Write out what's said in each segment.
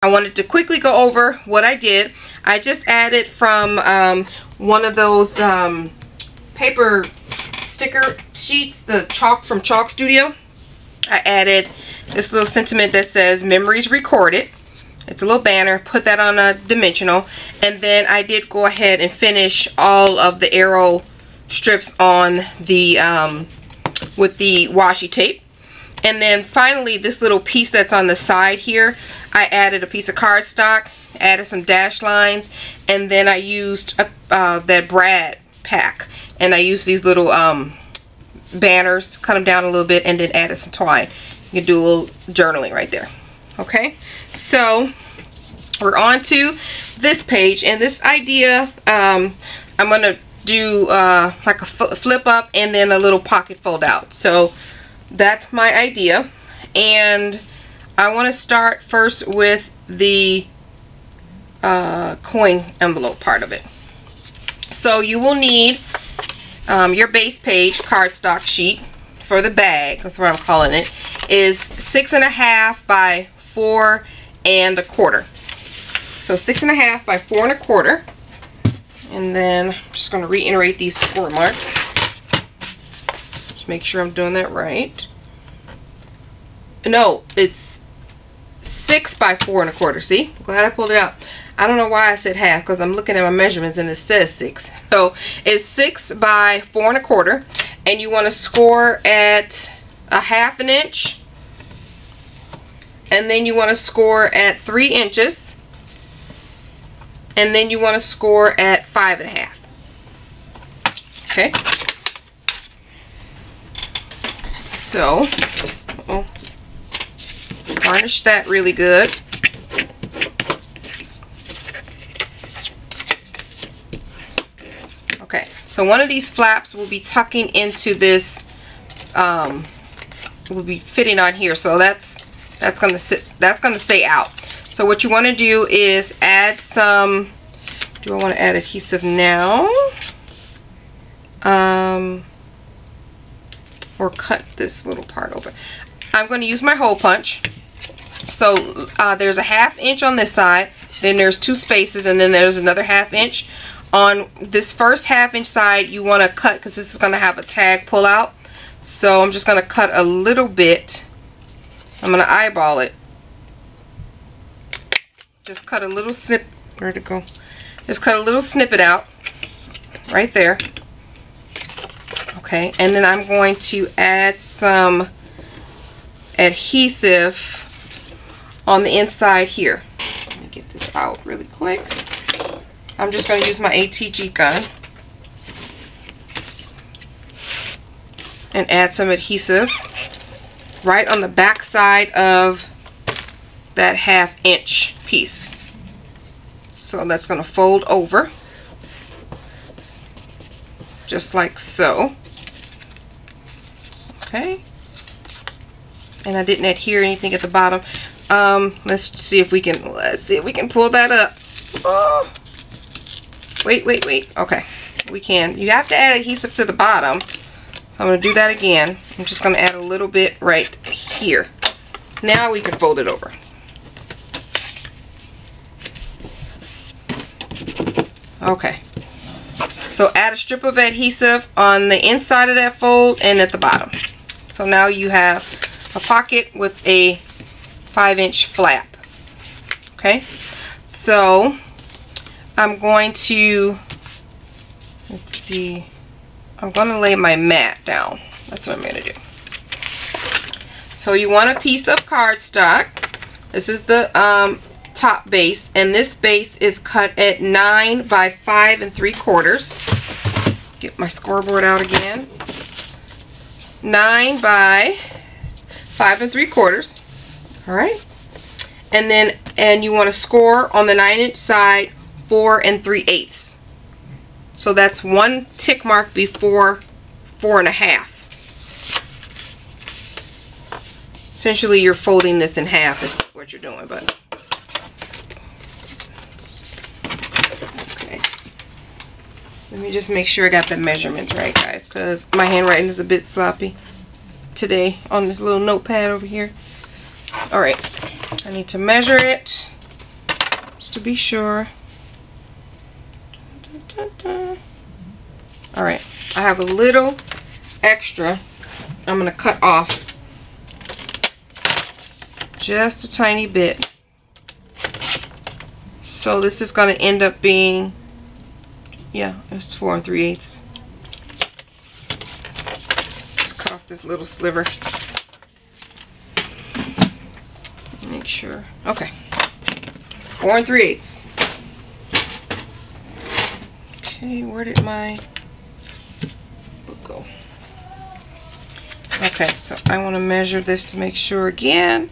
I wanted to quickly go over what I did. I just added from one of those paper sticker sheets, the chalk from Chalk Studio. I added this little sentiment that says memories recorded. It's a little banner. Put that on a dimensional, and then I did go ahead and finish all of the arrow strips on the with the washi tape. And then finally, this little piece that's on the side here, I added a piece of cardstock, added some dash lines, and then I used that brad pack, and I used these little banners, cut them down a little bit, and then added some twine. You can do a little journaling right there. Okay, so we're on to this page, and this idea, I'm going to do like a flip up and then a little pocket fold out. So that's my idea, and I want to start first with the coin envelope part of it. So you will need your base page cardstock sheet for the bag. That's what I'm calling it. Is 6.5 by 4 1/4. So 6.5 by 4 1/4, and then I'm just going to reiterate these score marks. Make sure I'm doing that right. No, it's 6 by 4 1/4. See? Glad I pulled it out. I don't know why I said half, because I'm looking at my measurements and it says 6. So it's 6 by 4 1/4, and you want to score at 1/2 inch, and then you want to score at 3 inches, and then you want to score at 5.5. Okay. So, varnish that really good. Okay, so one of these flaps will be tucking into this, will be fitting on here. So that's gonna stay out. So what you want to do is add some. Do I want to add adhesive now? Or cut this little part open. I'm going to use my hole punch. So there's a 1/2 inch on this side, then there's 2 spaces, and then there's another 1/2 inch. On this first 1/2 inch side, you want to cut, because this is going to have a tag pull out. So I'm just going to cut a little bit. I'm going to eyeball it. Just cut a little snip. Where'd it go? Just cut a little snippet out right there. Okay, and then I'm going to add some adhesive on the inside here. Let me get this out really quick. I'm just going to use my ATG gun and add some adhesive right on the back side of that 1/2 inch piece. So that's going to fold over just like so. Okay, and I didn't adhere anything at the bottom. Let's see if we can pull that up. Oh, wait. Okay, we can. You have to add adhesive to the bottom, so I'm going to do that again. I'm just going to add a little bit right here. Now we can fold it over. Okay, so add a strip of adhesive on the inside of that fold and at the bottom. So now you have a pocket with a 5-inch flap. Okay, so I'm going to, let's see, I'm going to lay my mat down. That's what I'm going to do. So you want a piece of cardstock. This is the top base, and this base is cut at 9 by 5 3/4. Get my scoreboard out again. 9 by 5 3/4. All right, and you want to score on the 9-inch side 4 3/8. So that's 1 tick mark before 4 1/2. Essentially, you're folding this in half is what you're doing, but okay. Let me just make sure I got the measurements right, guys, because my handwriting is a bit sloppy today on this little notepad over here. Alright, I need to measure it. just to be sure. Alright, I have a little extra I'm going to cut off. Just a tiny bit. So this is going to end up being, yeah, it's 4 3/8. Just cut off this little sliver. Make sure. Okay. 4 3/8. Okay, where did my book go? Okay, so I want to measure this to make sure again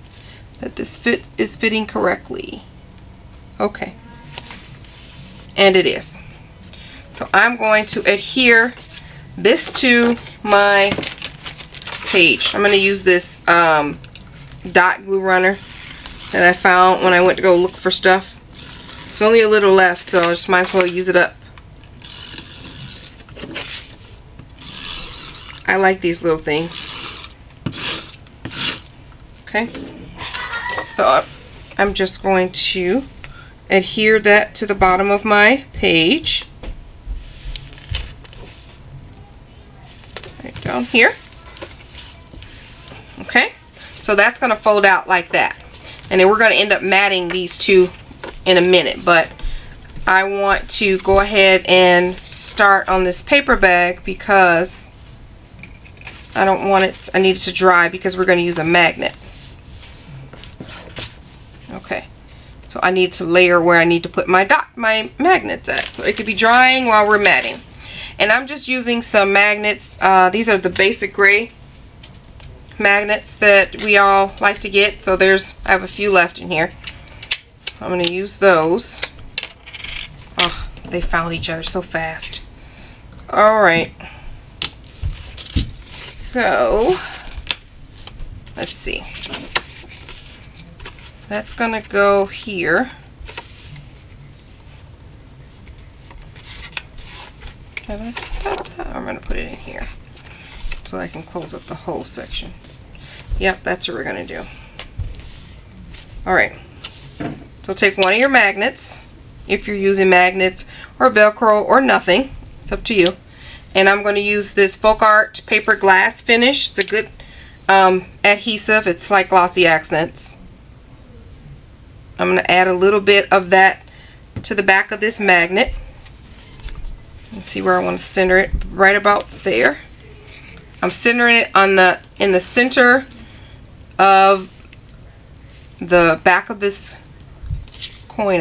that this is fitting correctly. Okay. And it is. So I'm going to adhere this to my page. I'm going to use this dot glue runner that I found when I went to go look for stuff. There's only a little left, so I just might as well use it up. I like these little things. Okay. So I'm just going to adhere that to the bottom of my page. Right down here. Okay. So that's going to fold out like that. And then we're going to end up matting these two in a minute. But I want to go ahead and start on this paper bag because I don't want it, I need it to dry because we're going to use a magnet. Okay, so I need to layer where I need to put my magnets at. So it could be drying while we're matting. And I'm just using some magnets. These are the basic gray magnets that we all like to get. So I have a few left in here. I'm going to use those. Oh, they found each other so fast. Alright. So, let's see. That's going to go here. I'm going to put it in here so I can close up the whole section. Yep, that's what we're going to do. Alright. So take one of your magnets, if you're using magnets or Velcro or nothing. It's up to you. And I'm going to use this Folk Art paper glass finish. It's a good adhesive. It's like glossy accents. I'm going to add a little bit of that to the back of this magnet. Let's see where I want to center it. Right about there. I'm centering it in the center of the back of this coin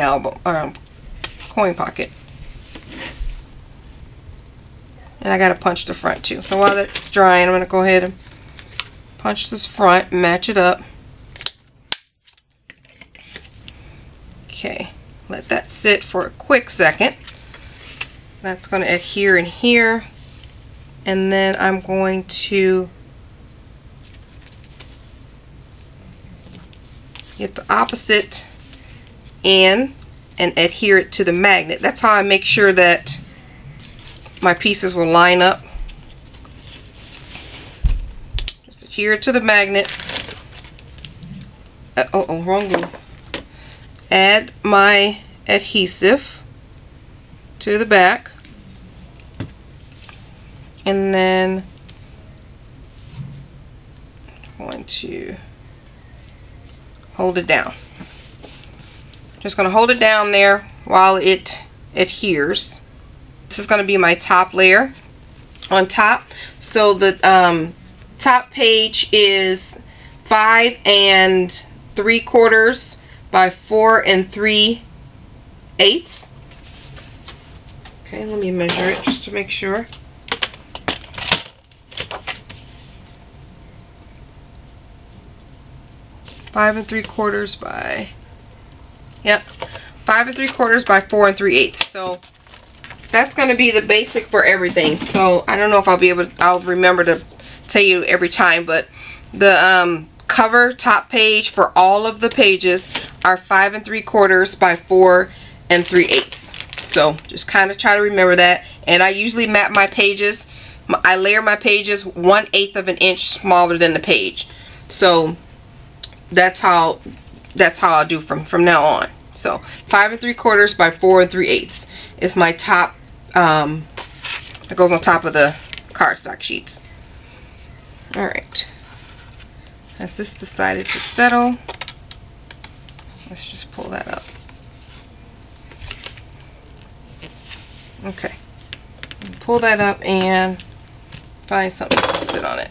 pocket. And I got to punch the front too. So while that's drying, I'm going to go ahead and punch this front, match it up. Okay, let that sit for a quick second. That's going to adhere in here. And then I'm going to get the opposite end and adhere it to the magnet. That's how I make sure that my pieces will line up. Just adhere it to the magnet. Wrong glue. Add my adhesive to the back. And then I'm going to hold it down. Just going to hold it down there while it adheres. This is going to be my top layer on top. So the top page is 5 3/4 by 4 3/8. Okay, let me measure it just to make sure. 5 3/4 by, yep, 5 3/4 by 4 3/8. So that's going to be the basic for everything. So I don't know if I'll remember to tell you every time, but the cover top page for all of the pages are 5 3/4 by 4 3/8. So just kind of try to remember that. And I usually map my pages. I layer my pages 1/8 of an inch smaller than the page. So that's how I'll do from now on. So 5 3/4 by 4 3/8 is my top. It goes on top of the cardstock sheets. All right. As this decided to settle, let's just pull that up. Okay. Pull that up and find something to sit on it.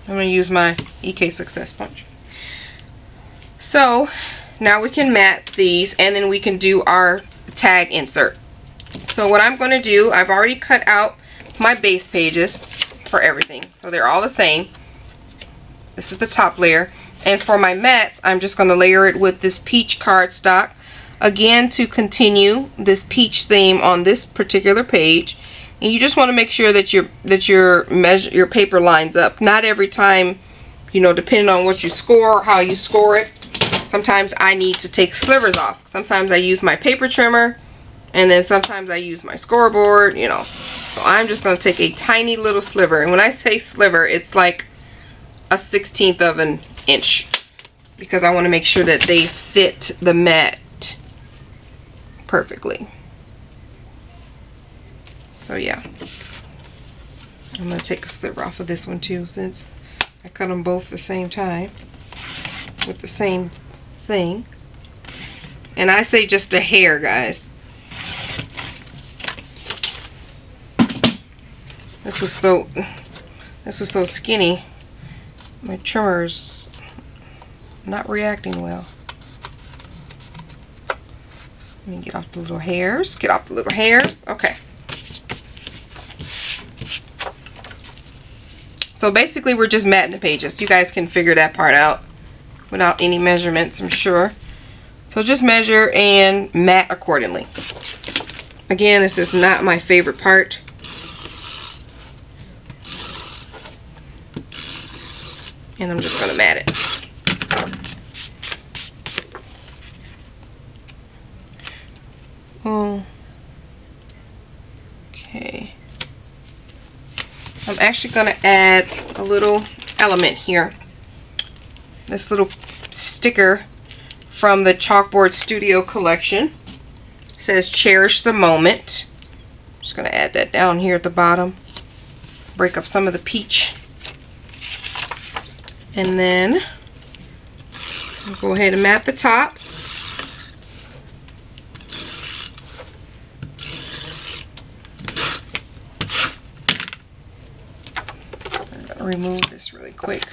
I'm going to use my EK Success Punch. So now we can mat these, and then we can do our tag insert. So what I'm going to do, I've already cut out my base pages for everything. So they're all the same. This is the top layer. And for my mats, I'm just going to layer it with this peach cardstock. Again, to continue this peach theme on this particular page. And you just want to make sure that your paper lines up. Not every time, you know, depending on what you score, how you score it. Sometimes I need to take slivers off. Sometimes I use my paper trimmer, and then sometimes I use my scoreboard, you know. So I'm just going to take a tiny little sliver. And when I say sliver, it's like a 1/16 of an inch, because I want to make sure that they fit the mat perfectly. So yeah, I'm going to take a sliver off of this one too, since I cut them both the same time with the same thing. And I say just a hair, guys. This was so skinny. My trimmer's not reacting well. Let me get off the little hairs. Get off the little hairs. Okay. So basically we're just matting the pages. You guys can figure that part out without any measurements, I'm sure. So just measure and mat accordingly. Again, this is not my favorite part. And I'm just going to mat it. Oh. Okay. I'm actually going to add a little element here. This little sticker from the Chalkboard Studio collection. It says cherish the moment. I'm just going to add that down here at the bottom. Break up some of the peach. And then I'll go ahead and mat the top. I'm going to remove this really quick.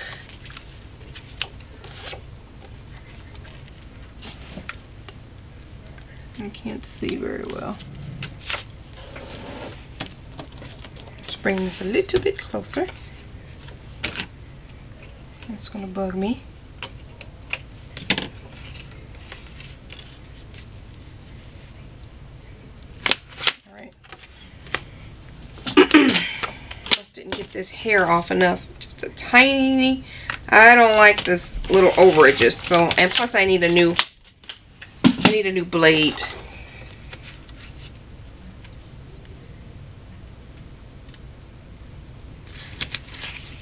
I can't see very well. Just bring this a little bit closer. It's going to bug me. Alright. Just didn't get this hair off enough. Just a tiny. I don't like this little overages. So, and plus I need a new blade.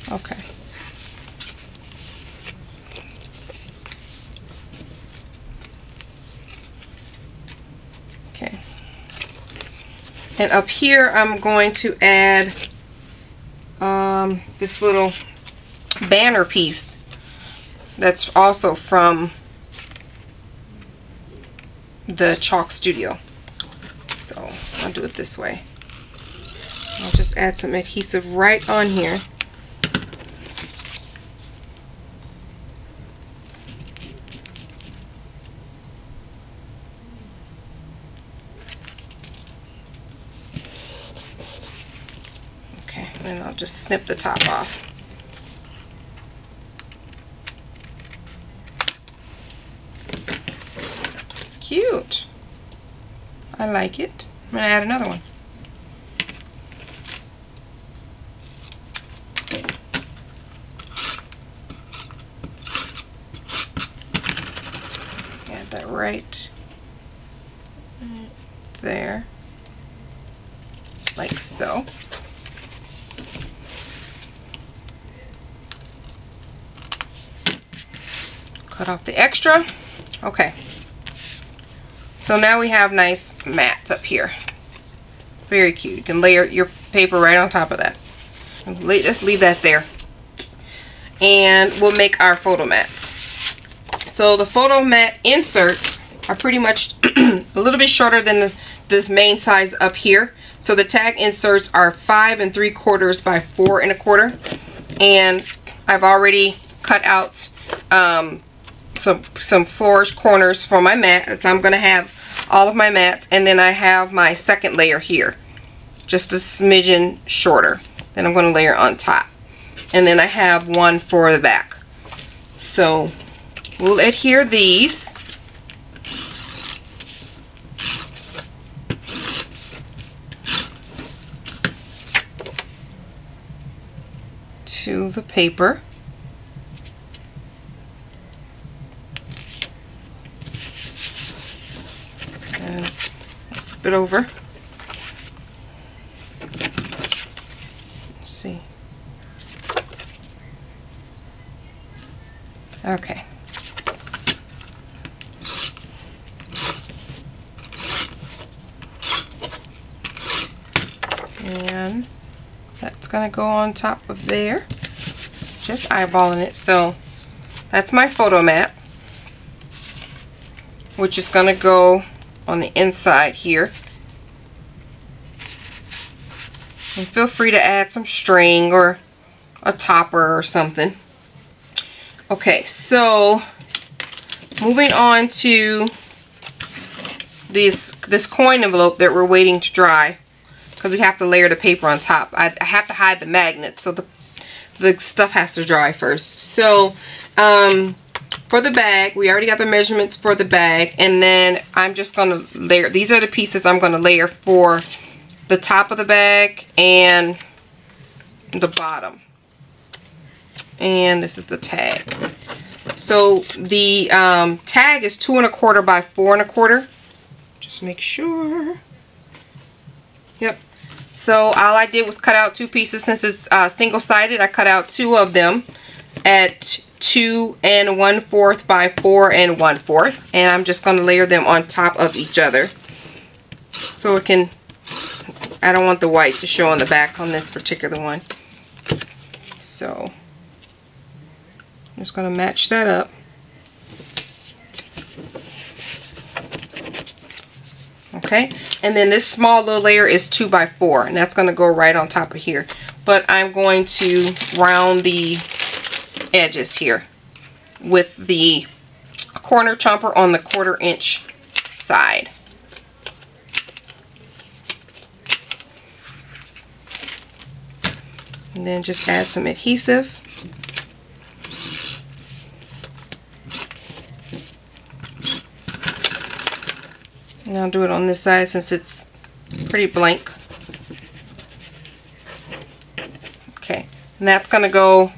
Okay. Okay. And up here I'm going to add this little banner piece that's also from the Chalk Studio. So I'll do it this way. I'll just add some adhesive right on here. Okay, and I'll just snip the top off. Cute. I like it. I'm going to add another one. Add that right there. Like so. Cut off the extra. Okay. So now we have nice mats up here. Very cute. You can layer your paper right on top of that. Just leave that there. And we'll make our photo mats. So the photo mat inserts are pretty much a little bit shorter than this main size up here. So the tag inserts are 5 3/4 by 4 1/4. And I've already cut out some flourish corners for my mat. So I'm going to have all of my mats, and then I have my second layer here, just a smidgen shorter. Then I'm going to layer on top, and then I have one for the back. So we'll adhere these to the paper. And flip it over. Let's see. Okay. And that's going to go on top of there. Just eyeballing it. So that's my photo mat, which is going to go on the inside here. And feel free to add some string or a topper or something. Okay, so moving on to this coin envelope that we're waiting to dry, because we have to layer the paper on top. I have to hide the magnets, so the stuff has to dry first. So for the bag, we already got the measurements for the bag, and then I'm just going to layer. These are the pieces I'm going to layer for the top of the bag and the bottom. And this is the tag. So the tag is 2 1/4 by 4 1/4. Just make sure. Yep. So all I did was cut out 2 pieces. Since it's single-sided, I cut out 2 of them at 2 1/4 by 4 1/4, and I'm just going to layer them on top of each other, so it can. I don't want the white to show on the back on this particular one, so I'm just going to match that up. Okay, and then this small little layer is 2 by 4, and that's going to go right on top of here. But I'm going to round the edges here with the corner chomper on the 1/4 inch side. And then just add some adhesive. And I'll do it on this side since it's pretty blank. Okay, and that's going to go.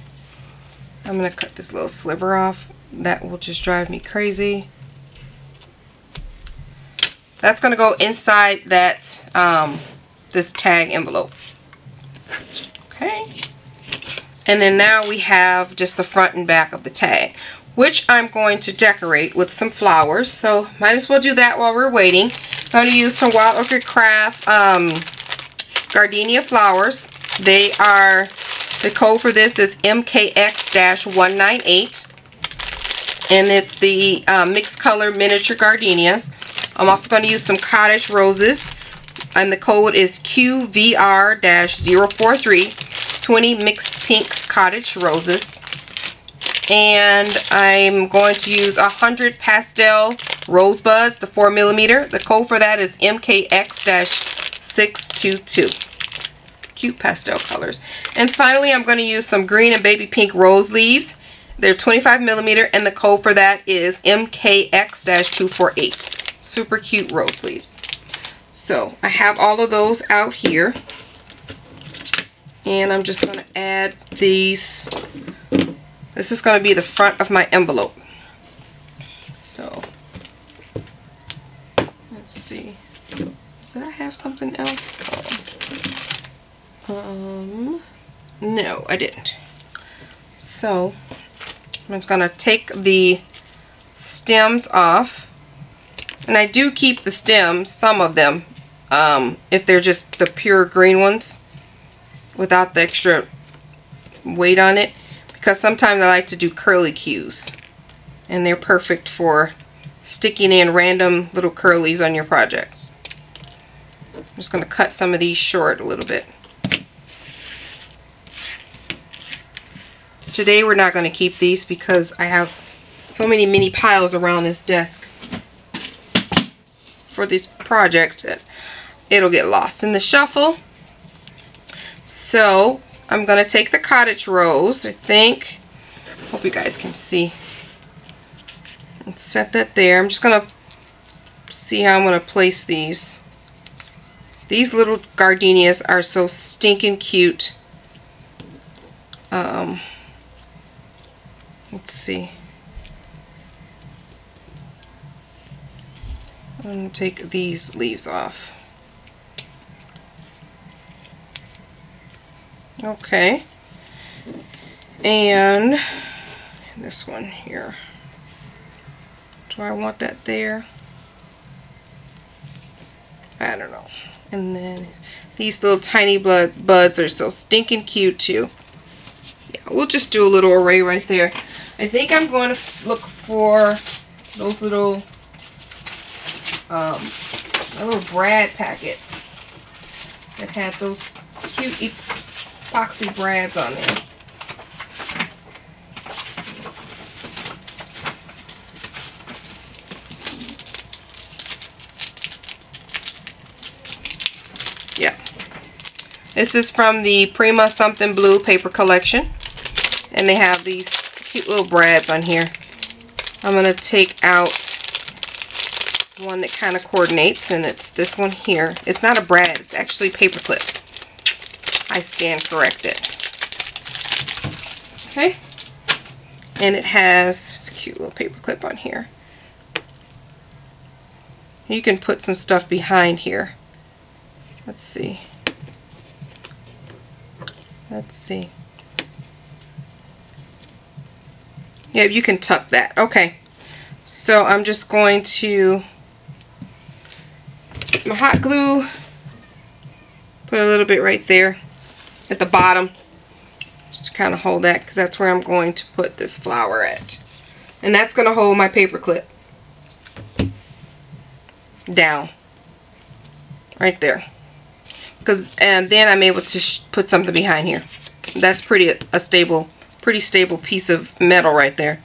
I'm going to cut this little sliver off. That will just drive me crazy. That's going to go inside that this tag envelope. Okay. And then now we have just the front and back of the tag, which I'm going to decorate with some flowers. So might as well do that while we're waiting. I'm going to use some Wild Orchid Craft gardenia flowers. They are, the code for this is MKX-198. And it's the mixed color miniature gardenias. I'm also going to use some cottage roses. And the code is QVR-043. 20 mixed pink cottage roses. And I'm going to use 100 pastel rosebuds, the 4mm. The code for that is MKX-622. Cute pastel colors. And finally, I'm going to use some green and baby pink rose leaves. They're 25mm, and the code for that is MKX-248. Super cute rose leaves. So I have all of those out here. And I'm just going to add these. This is going to be the front of my envelope. So, let's see. Did I have something else? Oh. No, I didn't. So, I'm just going to take the stems off. And I do keep the stems, some of them, if they're just the pure green ones, without the extra weight on it, because sometimes I like to do curly cues, and they're perfect for sticking in random little curlies on your projects. I'm just going to cut some of these short a little bit. Today we're not going to keep these because I have so many mini piles around this desk for this project that it'll get lost in the shuffle. So I'm going to take the cottage rose, I think. Hope you guys can see. And set that there. I'm just going to see how I'm going to place these. These little gardenias are so stinking cute. Let's see. I'm going to take these leaves off. Okay. And this one here. Do I want that there? I don't know. And then these little tiny buds are so stinking cute too. Yeah, we'll just do a little array right there. I think I'm going to look for those little, a little brad packet that had those cute epoxy brads on there. Yeah. This is from the Prima something blue paper collection. And they have these cute little brads on here. I'm going to take out one that kind of coordinates, and it's this one here. It's not a brad, it's actually paper clip. I scan corrected. Okay. And it has a cute little paper clip on here. You can put some stuff behind here. Let's see. Let's see. Yeah, you can tuck that. Okay. So I'm just going to my hot glue, put a little bit right there at the bottom, just to kind of hold that, because that's where I'm going to put this flower at. And that's going to hold my paper clip down right there. And then I'm able to put something behind here. That's pretty stable piece of metal right there.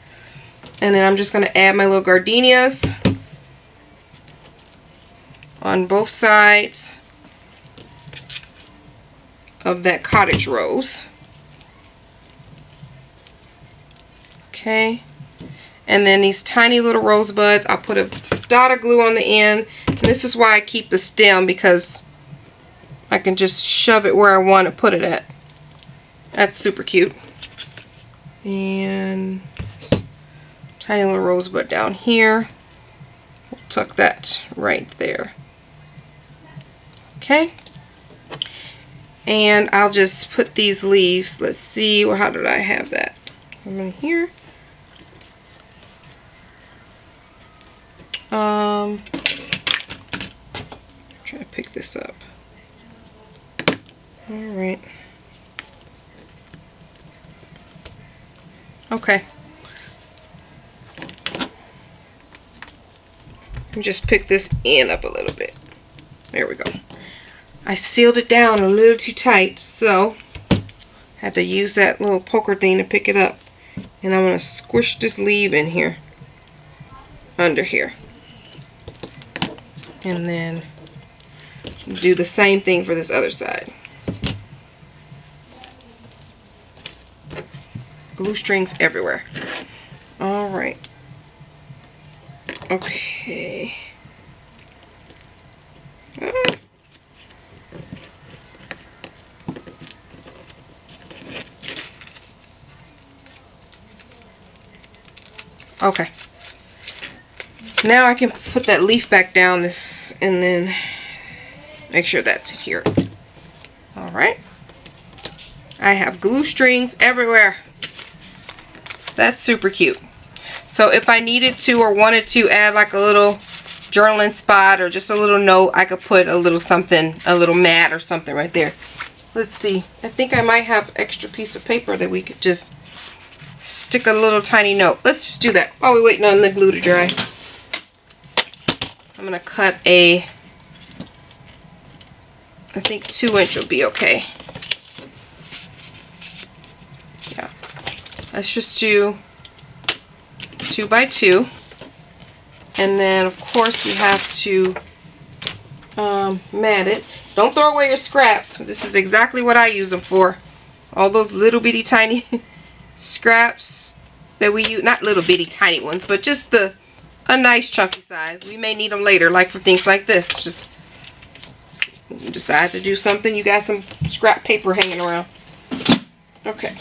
And then I'm just going to add my little gardenias on both sides of that cottage rose. Okay. And then these tiny little rosebuds, I'll put a dot of glue on the end. And this is why I keep the stem, because I can just shove it where I want to put it at. That's super cute. And tiny little rosebud down here. We'll tuck that right there. Okay. And I'll just put these leaves. Let's see, well, how did I have that? I'm in here. Try to pick this up. Alright. Okay. Let me just pick this end up a little bit. There we go. I sealed it down a little too tight, so had to use that little poker thing to pick it up. And I'm going to squish this leaf in here, under here. And then do the same thing for this other side. Glue strings everywhere. Alright. Okay. Okay. Now I can put that leaf back down this and then make sure that's here. Alright. I have glue strings everywhere. That's super cute. So if I needed to or wanted to add like a little journaling spot or just a little note, I could put a little something, a little mat or something right there. Let's see. I think I might have extra piece of paper that we could just stick a little tiny note. Let's just do that while we're waiting on the glue to dry. I'm going to cut a, I think 2-inch will be okay. Yeah. Let's just do 2 by 2. And then, of course, we have to mat it. Don't throw away your scraps. This is exactly what I use them for. All those little bitty tiny scraps that we use. Not little bitty tiny ones, but just a nice chunky size. We may need them later, like for things like this. Just decide to do something. You got some scrap paper hanging around. Okay.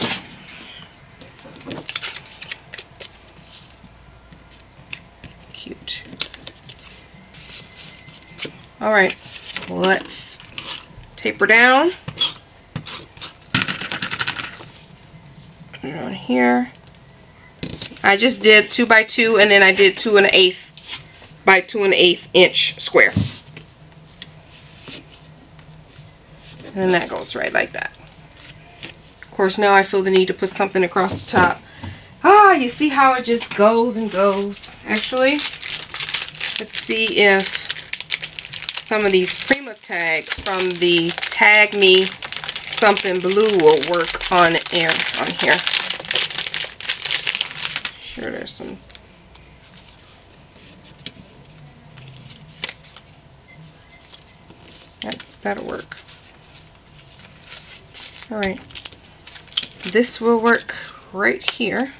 Cute. Alright, let's taper down. Put it on here. I just did 2 by 2 and then I did 2 1/8 by 2 1/8 inch square. And then that goes right like that. Of course, now I feel the need to put something across the top. Ah, you see how it just goes and goes. Actually, let's see if some of these Prima tags from the Tag Me Something Blue will work on here. Sure, there's some. That'll work. Alright. This will work right here.